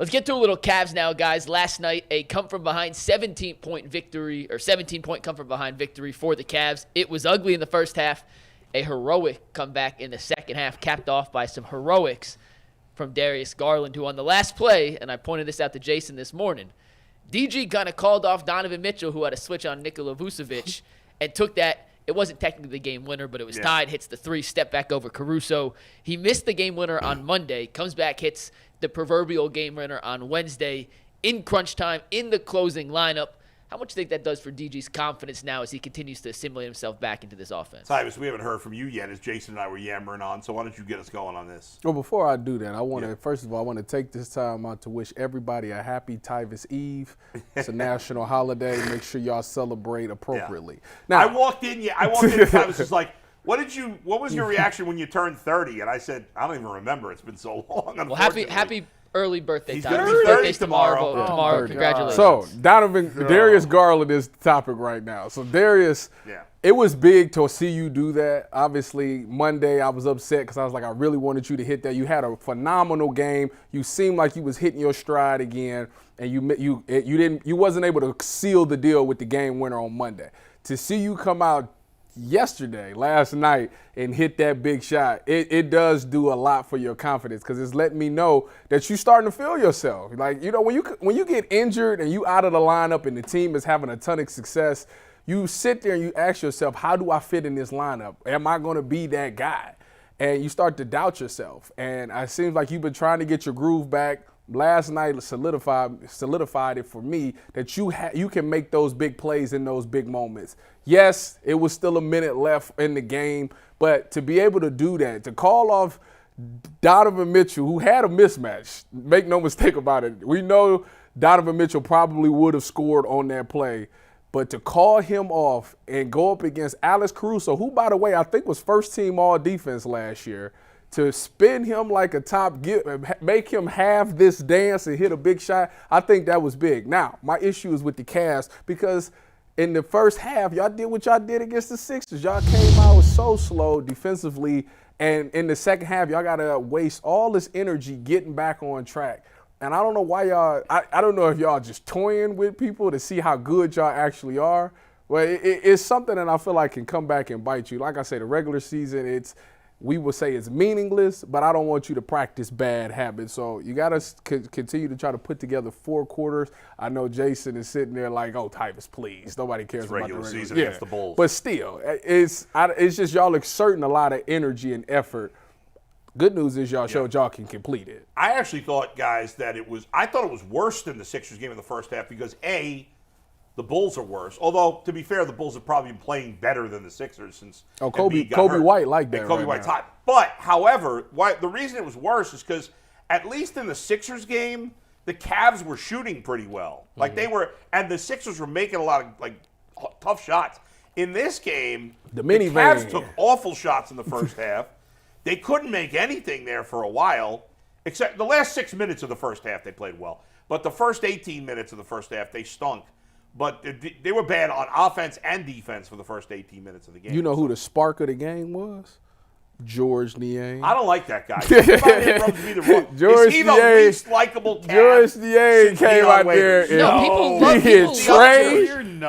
Let's get to a little Cavs now, guys. Last night, a come-from-behind 17-point victory, or 17-point come-from-behind victory for the Cavs. It was ugly in the first half. A heroic comeback in the second half, capped off by some heroics from Darius Garland, who on the last play, and I pointed this out to Jason this morning, DG kind of called off Donovan Mitchell, who had a switch on Nikola Vucevic, and took that. It wasn't technically the game winner, but it was tied, hits the three, step back over Caruso. He missed the game winner on Monday, comes back, hits the proverbial game winner on Wednesday in crunch time, in the closing lineup. How much do you think that does for DG's confidence now as he continues to assimilate himself back into this offense? Tyvis, we haven't heard from you yet as Jason and I were yammering on, so why don't you get us going on this? Well, before I do that, I want to, first of all, I want to take this time out to wish everybody a happy Tyvis Eve. It's a national holiday. Make sure y'all celebrate appropriately. Yeah. Now, I walked in, Tyvis was like, what was your reaction when you turned 30? And I said, I don't even remember. It's been so long. Well, happy early birthday, He's Tyler. going to be 30 tomorrow. tomorrow. Tomorrow. Congratulations. So, Darius Garland is the topic right now. So, Darius, it was big to see you do that. Obviously, Monday I was upset because I was like, I really wanted you to hit that. You had a phenomenal game. You seemed like you was hitting your stride again, and you wasn't able to seal the deal with the game winner on Monday. To see you come out last night, and hit that big shot, it does do a lot for your confidence because it's letting me know that you're starting to feel yourself. Like, you know, when you get injured and you out of the lineup and the team is having a ton of success, you sit there and you ask yourself, how do I fit in this lineup? Am I going to be that guy? And you start to doubt yourself. And it seems like you've been trying to get your groove back. Last night solidified it for me that you can make those big plays in those big moments. Yes, it was still a minute left in the game, but to be able to do that, to call off Donovan Mitchell, who had a mismatch, make no mistake about it. We know Donovan Mitchell probably would have scored on that play, but to call him off and go up against Alex Caruso, who, by the way, I think was first team all defense last year, to spin him like a top, make him have this dance and hit a big shot, I think that was big. Now, my issue is with the Cavs because in the first half, y'all did what y'all did against the Sixers. Y'all came out so slow defensively, and in the second half, y'all got to waste all this energy getting back on track. And I don't know why y'all – I don't know if y'all just toying with people to see how good y'all actually are. Well, it's something that I feel like can come back and bite you. Like I say, the regular season, we would say it's meaningless, but I don't want you to practice bad habits. So you got to continue to try to put together 4 quarters. I know Jason is sitting there like, oh, Tyvis, please. Nobody cares about the regular season against the Bulls. But still, it's just y'all exerting a lot of energy and effort. Good news is y'all showed y'all can complete it. I actually thought, guys, that I thought it was worse than the Sixers game in the first half because, the Bulls are worse. Although, to be fair, the Bulls have probably been playing better than the Sixers since Coby White like that. And Coby White's hot. But, however, the reason it was worse is because at least in the Sixers game, the Cavs were shooting pretty well. Like they were, and the Sixers were making a lot of tough shots. In this game, the Cavs took awful shots in the first half. They couldn't make anything there for a while, except the last 6 minutes of the first half they played well. But the first 18 minutes of the first half, they stunk. But they were bad on offense and defense for the first 18 minutes of the game. You know who the spark of the game was? George Niang. I don't like that guy. Is he the least likable cat? George Niang came out there and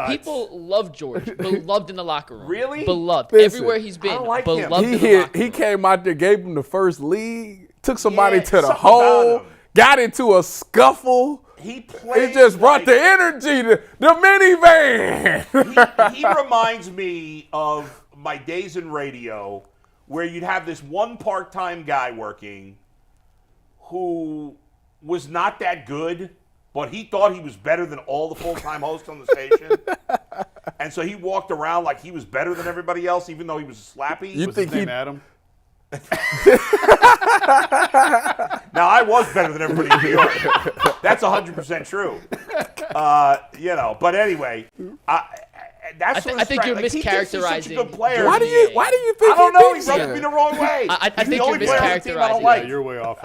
people love George. Beloved in the locker room. Really? Beloved. Everywhere he's been. I don't like beloved him. in the locker room. He came out there, gave him the first lead, took somebody to the hole, got into a scuffle. He just brought the energy to the minivan. He reminds me of my days in radio where you'd have this one part-time guy working who was not that good, but he thought he was better than all the full-time hosts on the station. And so he walked around like he was better than everybody else, even though he was slappy. Was his name Adam? Now, I was better than everybody in New York. That's 100% true. But anyway, I think you're mischaracterizing. He's such a good player. Why do you think I don't know. He he rubs me the wrong way. I think the you're only player on the team I don't mischaracterizing. like. Yeah, you're way off.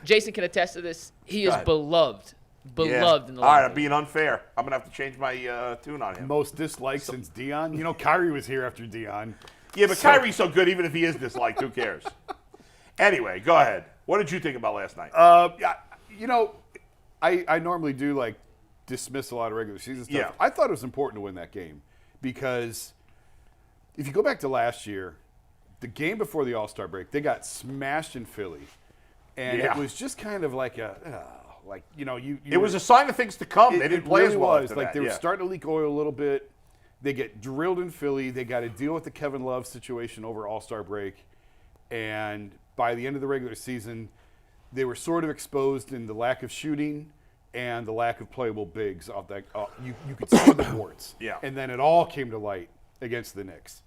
Jason can attest to this. He is beloved. In the All locker right, room. I'm being unfair. I'm going to have to change my tune on him. Most disliked since Dion. You know, Kyrie was here after Dion. Yeah, but Kyrie's so good, even if he is disliked, who cares? Anyway, go ahead. What did you think about last night? I normally do like dismiss a lot of regular season stuff. Yeah. I thought it was important to win that game because if you go back to last year, the game before the All-Star break, they got smashed in Philly. And it was just kind of like it was a sign of things to come. They didn't play really as well. was. Like they were starting to leak oil a little bit. They get drilled in Philly. They got to deal with the Kevin Love situation over All-Star break. And by the end of the regular season, they were sort of exposed in the lack of shooting and the lack of playable bigs. Off that, you could see the warts. Yeah. And then it all came to light against the Knicks.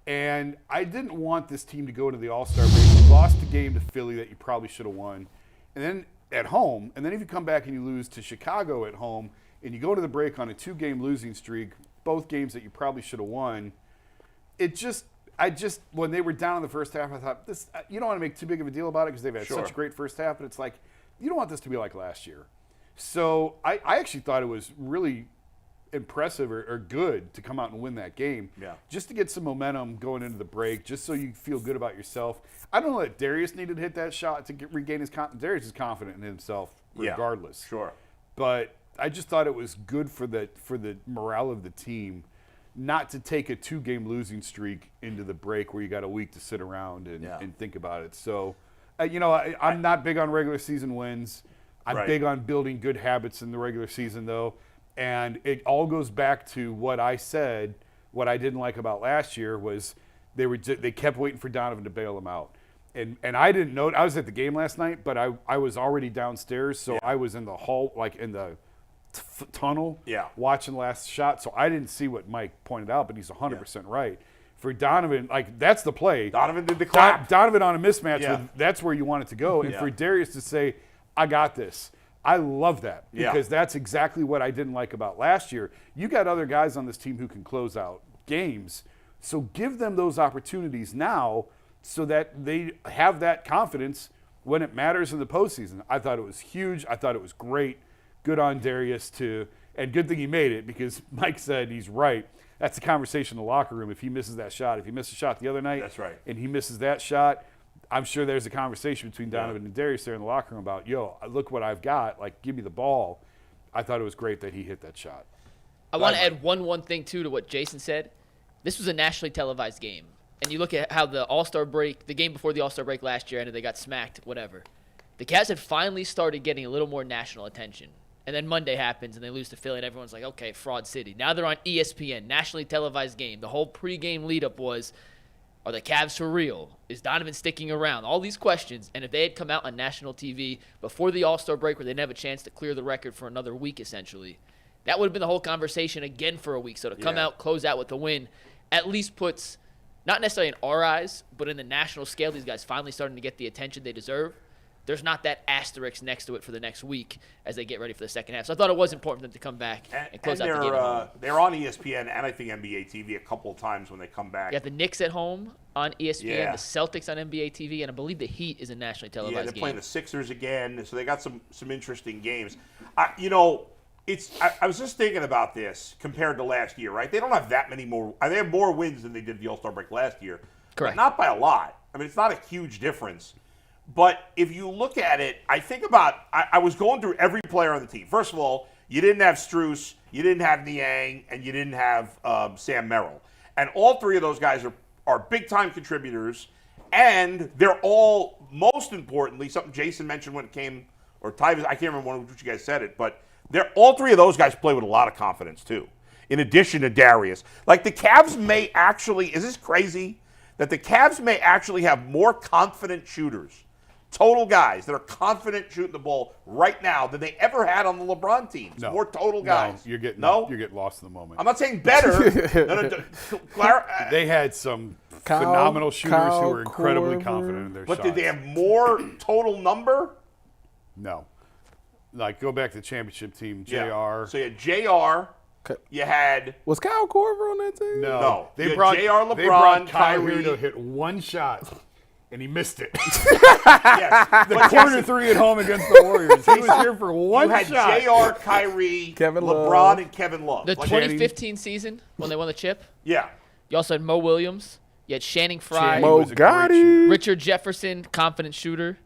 And I didn't want this team to go to the All-Star break. You lost a game to Philly that you probably should have won. And then at home, and then if you come back and you lose to Chicago at home, and you go to the break on a 2-game losing streak, both games that you probably should have won, when they were down in the first half, I thought, you don't want to make too big of a deal about it because they've had such a great first half, but it's like, you don't want this to be like last year. So I actually thought it was really impressive or good to come out and win that game. Yeah. Just to get some momentum going into the break, just so you feel good about yourself. I don't know that Darius needed to hit that shot to regain his confidence. Darius is confident in himself regardless. Yeah, sure. But I just thought it was good for the morale of the team not to take a 2-game losing streak into the break where you got a week to sit around and think about it. So, I'm not big on regular season wins. I'm big on building good habits in the regular season, though. And it all goes back to what I said. What I didn't like about last year was they kept waiting for Donovan to bail them out. And I didn't know. I was at the game last night, but I was already downstairs, so I was in the hall, like in the tunnel, watching the last shot. So I didn't see what Mike pointed out, but he's 100% right. For Donovan, that's the play. Donovan did the clap. Donovan on a mismatch, that's where you want it to go. And for Darius to say, I got this. I love that because that's exactly what I didn't like about last year. You got other guys on this team who can close out games, so give them those opportunities now so that they have that confidence when it matters in the postseason. I thought it was huge. I thought it was great. Good on Darius and good thing he made it because Mike said he's right. That's the conversation in the locker room. If he misses that shot, if he missed a shot the other night, that's right, and he misses that shot, I'm sure there's a conversation between Donovan and Darius there in the locker room about, look what I've got. Like, give me the ball. I thought it was great that he hit that shot. I want to add one thing, too, to what Jason said. This was a nationally televised game. And you look at how the All-Star break, the game before the All-Star break last year ended, they got smacked, whatever. The Cavs had finally started getting a little more national attention. And then Monday happens, and they lose to Philly, and everyone's like, okay, fraud city. Now they're on ESPN, nationally televised game. The whole pregame lead-up was, are the Cavs for real? Is Donovan sticking around? All these questions. And if they had come out on national TV before the All-Star break where they didn't have a chance to clear the record for another week, essentially, that would have been the whole conversation again for a week. So to come out, close out with the win, at least puts, not necessarily in our eyes, but in the national scale, these guys finally starting to get the attention they deserve. There's not that asterisk next to it for the next week as they get ready for the second half. So I thought it was important for them to come back and close out the game at home. They're on ESPN and I think NBA TV a couple of times when they come back. You got the Knicks at home on ESPN, the Celtics on NBA TV, and I believe the Heat is a nationally televised game. Yeah, they're playing the Sixers again, so they got some interesting games. I was just thinking about this compared to last year, right? They don't have that many more. They have more wins than they did the All-Star break last year. Correct. But not by a lot. I mean, it's not a huge difference. But if you look at it, I think about I was going through every player on the team. First of all, you didn't have Strus, you didn't have Niang, and you didn't have Sam Merrill. And all three of those guys are big-time contributors, and they're all, most importantly, something Jason mentioned when it came, or Tyvus, I can't remember which you guys said it, but all three of those guys play with a lot of confidence, too, in addition to Darius. Like, the Cavs may actually, is this crazy? That the Cavs may actually have more confident shooters, total guys that are confident shooting the ball right now than they ever had on the LeBron teams. No. More total guys. You're getting lost in the moment. I'm not saying better. They had some phenomenal shooters who were incredibly confident in their shots. But did they have more total number? No. Like, go back to the championship team, JR. Yeah. So you had JR. You had... Was Kyle Korver on that team? No. They brought JR, LeBron, they brought Kyrie to hit one shot. And he missed it. Yes. The corner three at home against the Warriors. He was here for one shot. You had JR, Kyrie, Kevin LeBron, Love. and Kevin Love. The 2015 season when they won the chip, Yeah. you also had Mo Williams. You had Channing Frye. Mo Gotti. Richard Jefferson, confident shooter.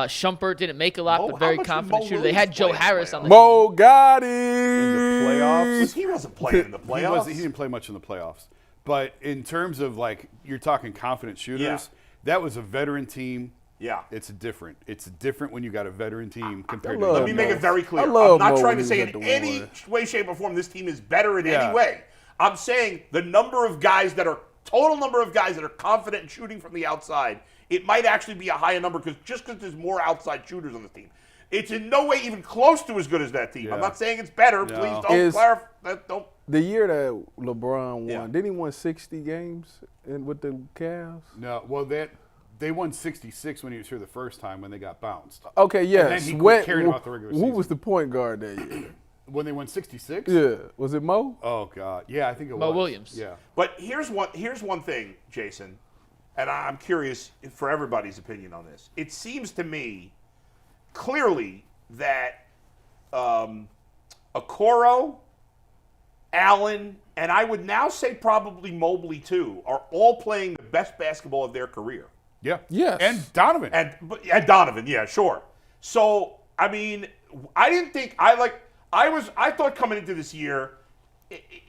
Shumpert didn't make a lot, Mo, but how very much did confident Mo shooter. They had Williams Joe play in the Harris on the Mo got In it. the playoffs, He wasn't playing in the playoffs. he didn't play much in the playoffs. But in terms of, like, you're talking confident shooters, Yeah. that was a veteran team. Yeah. It's different. It's different when you got a veteran team compared to. love Let me make it very clear. I love I'm not Mo trying to when say he in was at the any one. way, shape, or form this team is better in Yeah. any way. I'm saying the number of guys that are total number of guys that are confident in shooting from the outside, it might actually be a higher number because there's more outside shooters on the team. It's in no way even close to as good as that team. Yeah. I'm not saying it's better. No. Please don't clarify. Don't. The year that LeBron won, Yeah. didn't he win 60 games with the Cavs? No, well, they won 66 when he was here the first time when they got bounced. Okay, yes. then he quit caring about the regular Who season. was the point guard that year? When they won 66? Yeah, was it Mo? Oh, God. Yeah, I think it was. Mo Williams. Yeah. But here's one thing, Jason, and I'm curious for everybody's opinion on this. It seems to me clearly that Okoro, Allen, and I would now say probably Mobley too, are all playing the best basketball of their career. Yeah. Yes. And Donovan. And Donovan, yeah, sure. So I mean, I thought coming into this year,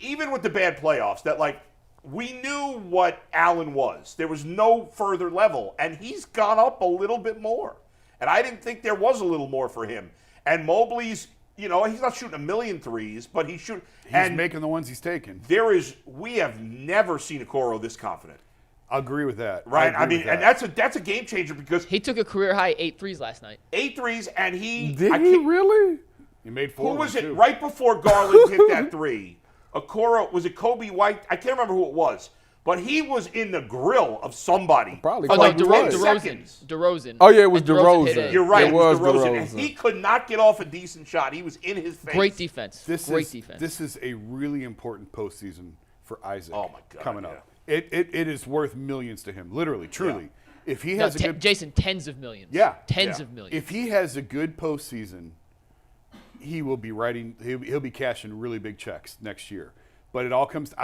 even with the bad playoffs, that like we knew what Allen was. There was no further level, and he's gone up a little bit more. And I didn't think there was a little more for him. And Mobley's, he's not shooting a million threes, but he's shooting. He's making the ones he's taking. We have never seen Okoro this confident. I agree with that. Right? I agree with and that. that's a game changer because He took a career high 8 threes last night. 8 threes, and Did he really? He made 4. Who was it? Too. Right before Garland hit that three, Okoro, was it Coby White? I can't remember who it was, but he was in the grill of somebody. Probably. Oh, no, Kobe White. DeRozan. Oh, yeah, it was And DeRozan hit DeRozan. it. You're right. It It was was DeRozan. And DeRozan. he could not get off a decent shot. He was in his face. Great defense. Great defense. This is a really important postseason for Isaac. Oh, my God, coming yeah. up. It is worth millions to him, literally, truly. If he has a good Jason, tens of millions. Yeah. Tens Yeah. of millions. if he has a good postseason, he will be writing. He'll be cashing really big checks next year. But it all comes.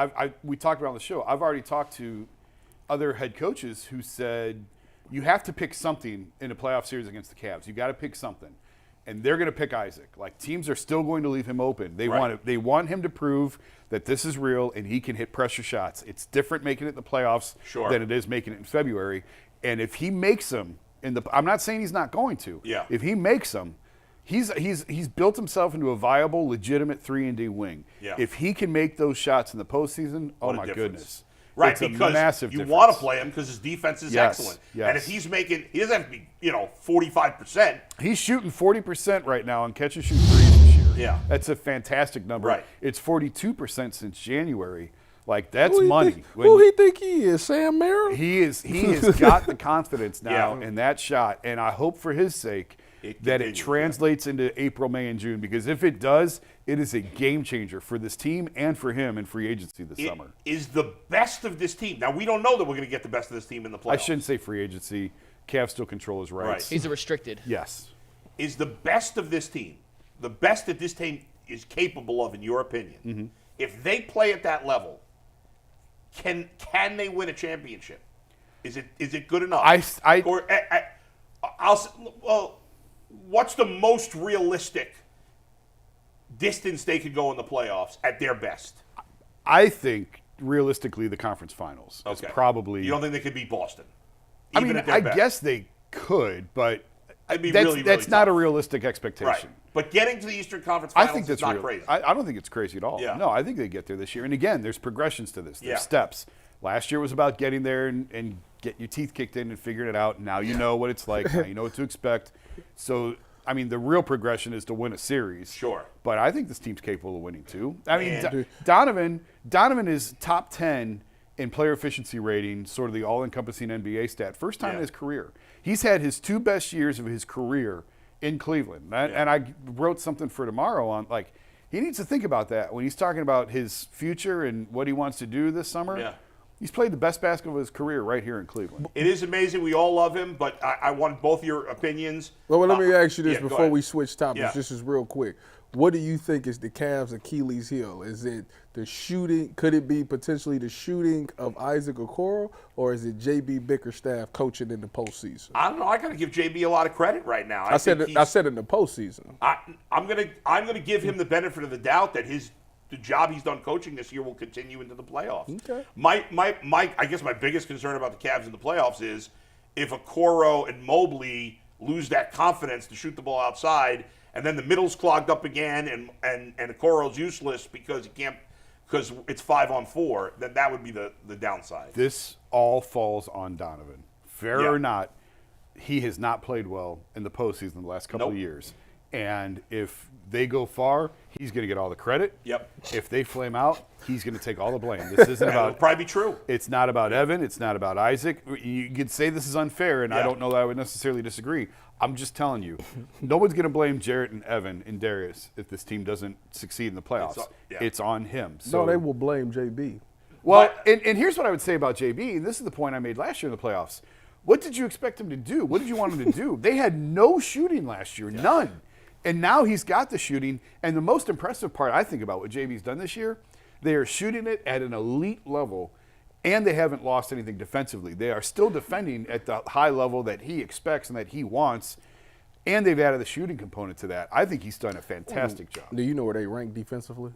We talked about on the show. I've already talked to other head coaches who said you have to pick something in a playoff series against the Cavs. You got to pick something, and they're going to pick Isaac. Like teams are still going to leave him open. They want him to prove that this is real and he can hit pressure shots. It's different making it in the playoffs than it is making it in February. And if he makes them I'm not saying he's not going to. Yeah. If he makes them, he's built himself into a viable, legitimate 3-and-D wing. Yeah. If he can make those shots in the postseason, oh What a my difference. goodness. Right, It's a because massive you difference. want to play him because his defense is Yes, excellent. yes. And if he doesn't have to be, 45%. He's shooting 40% right now on catch and shoot threes this year. Yeah. That's a fantastic number. Right. It's 42% since January. Like that's Who he money. think- Who he think he is? Sam Merrill? He has got the confidence now Yeah. in that shot, and I hope for his sake that it continues, translates into April, May, and June. Because if it does, it is a game changer for this team and for him in free agency this It summer. is the best of this team. Now, we don't know that we're going to get the best of this team in the playoffs. I shouldn't say free agency. Cavs still control his rights. He's a restricted. Yes. Is the best of this team, the best that this team is capable of, in your opinion. Mm-hmm. If they play at that level, can they win a championship? Is it good enough? What's the most realistic distance they could go in the playoffs at their best? I think realistically the conference finals is probably. You don't think they could beat Boston? I mean, I guess they could, but that's not a realistic expectation. Right. But getting to the Eastern Conference Finals I think that's is not real. crazy. I don't think it's crazy at all. Yeah. No, I think they get there this year. And again, there's progressions to this. There's Yeah. steps. Last year was about getting there and getting your teeth kicked in and figuring it out. Now you know what it's like. Now you know what to expect. So, I mean, the real progression is to win a series. Sure. But I think this team's capable of winning too. I mean, Man. Donovan is top 10 in player efficiency rating, sort of the all-encompassing NBA stat. First time in his career. He's had his 2 best years of his career in Cleveland. And I wrote something for tomorrow on, like, he needs to think about that when he's talking about his future and what he wants to do this summer. Yeah. He's played the best basketball of his career right here in Cleveland. It is amazing. We all love him, but I want both your opinions. Well, let me ask you this before ahead. we switch topics. Yeah. This is real quick. What do you think is the Cavs' Achilles heel? Is it the shooting? Could it be potentially the shooting of Isaac Okoro, or is it J.B. Bickerstaff coaching in the postseason? I don't know. I got to give JB a lot of credit right now. I said in the postseason. I'm gonna give him the benefit of the doubt that the job he's done coaching this year will continue into the playoffs. Okay. I guess my biggest concern about the Cavs in the playoffs is if Okoro and Mobley lose that confidence to shoot the ball outside, and then the middle's clogged up again, and Okoro's useless because it's 5-on-4, then that would be the downside. This all falls on Donovan. Fair or not, he has not played well in the postseason in the last couple of years. And if they go far, he's going to get all the credit. Yep. If they flame out, he's going to take all the blame. This isn't about. It'll probably be true. It's not about Evan. It's not about Isaac. You could say this is unfair, and I don't know that I would necessarily disagree. I'm just telling you, no one's going to blame Jarrett and Evan and Darius if this team doesn't succeed in the playoffs. It's on him. So, No, they will blame JB. Well, and here's what I would say about JB, and this is the point I made last year in the playoffs. What did you expect him to do? What did you want him to do? They had no shooting last year, none. And now he's got the shooting. And the most impressive part I think about what JB's done this year, they are shooting it at an elite level, and they haven't lost anything defensively. They are still defending at the high level that he expects and that he wants, and they've added the shooting component to that. I think he's done a fantastic job. Do you know where they rank defensively?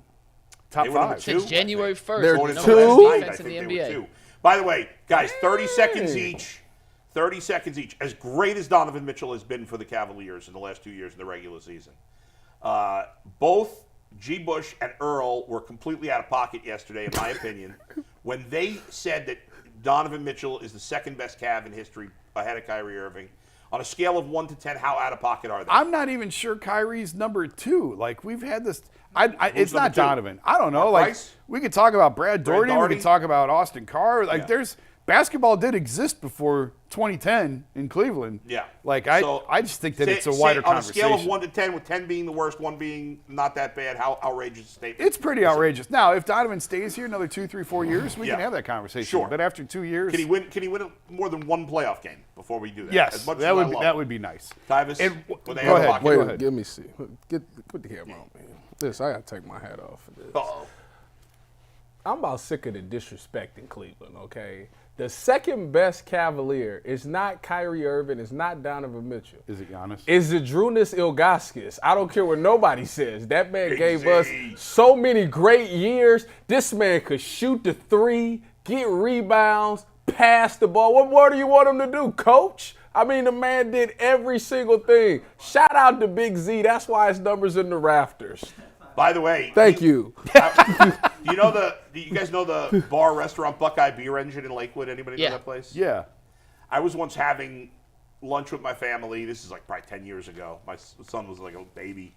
Top They were number 5. two. Since January 1st, They're the number two? one I defense in think the they were NBA. two. By the way, guys, 30 seconds each. 30 seconds each. As great as Donovan Mitchell has been for the Cavaliers in the last 2 years in the regular season, both G. Bush and Earl were completely out of pocket yesterday, in my opinion, when they said that Donovan Mitchell is the second best Cav in history ahead of Kyrie Irving. On a scale of 1 to 10, how out of pocket are they? I'm not even sure Kyrie's number 2. Like, we've had this. It's not number 2? Donovan. I don't know. Mark Like, Price? we could talk about Brad Daugherty. We Daugherty? could talk about Austin Carr. Like, there's basketball did exist before 2010 in Cleveland. Yeah. Like, So, I just think that it's a wider on conversation. On a scale of 1 to 10, with 10 being the worst, 1 being not that bad, how outrageous a statement? It's pretty outrageous. Now, if Donovan stays here another 2, 3, 4 years, we can have that conversation. Sure. But after 2 years, Can he win more than one playoff game before we do that? yes, As much that as would I love that him. would be nice. Tyvus, Go they ahead. have a pocket? Wait, Go ahead. let me see. Put the camera on, man. I got to take my hat off for this. Uh-oh. I'm about sick of the disrespect in Cleveland, okay? The second best Cavalier is not Kyrie Irving, it's not Donovan Mitchell. Is it Giannis? It's Zydrunas Ilgauskas. I don't care what nobody says. That man Big gave Z. us so many great years. This man could shoot the three, get rebounds, pass the ball. What more do you want him to do, coach? I mean, the man did every single thing. Shout out to Big Z. That's why his number's in the rafters. By the way, Thank you. Do you guys know the bar restaurant Buckeye Beer Engine in Lakewood? Anybody know Yeah. that place? Yeah. I was once having lunch with my family. This is like probably 10 years ago. My son was like a baby,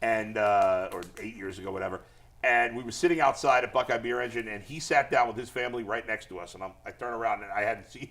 and or 8 years ago, whatever. And we were sitting outside at Buckeye Beer Engine, and he sat down with his family right next to us. And I turned around, and I hadn't seen.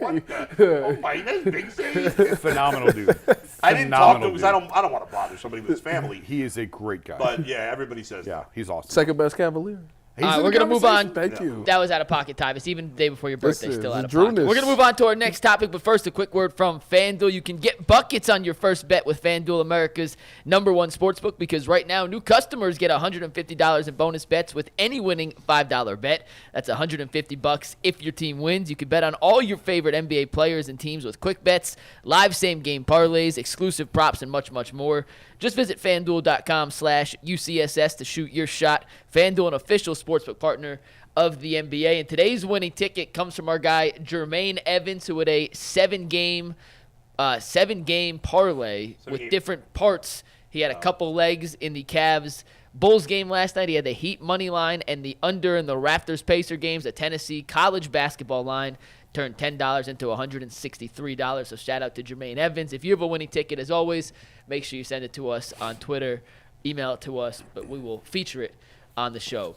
What the? Oh my, that's Big Z. Phenomenal dude. I didn't talk to him Phenomenal because dude. I don't want to bother somebody with his family. He is a great guy. But yeah, everybody says that. yeah, he's awesome. Second best Cavalier. He's All right, in we're the going to move on. Thank you. That was out of pocket, Tyvus. Even the day before your birthday, Listen, still out of Zydrunas. pocket. We're going to move on to our next topic, but first, a quick word from FanDuel. You can get buckets on your first bet with FanDuel, America's #1 sportsbook, because right now, new customers get $150 in bonus bets with any winning $5 bet. That's $150 if your team wins. You can bet on all your favorite NBA players and teams with quick bets, live same-game parlays, exclusive props, and much, much more. Just visit FanDuel.com/UCSS to shoot your shot. FanDuel, an official sportsbook partner of the NBA. And today's winning ticket comes from our guy, Jermaine Evans, who had a seven-game parlay with different parts. He had a couple legs in the Cavs Bulls game last night. He had the Heat money line and the under in the Raptors Pacer games, the Tennessee college basketball line. Turned $10 into $163. So shout out to Jermaine Evans. If you have a winning ticket, as always, make sure you send it to us on Twitter. Email it to us, but we will feature it on the show.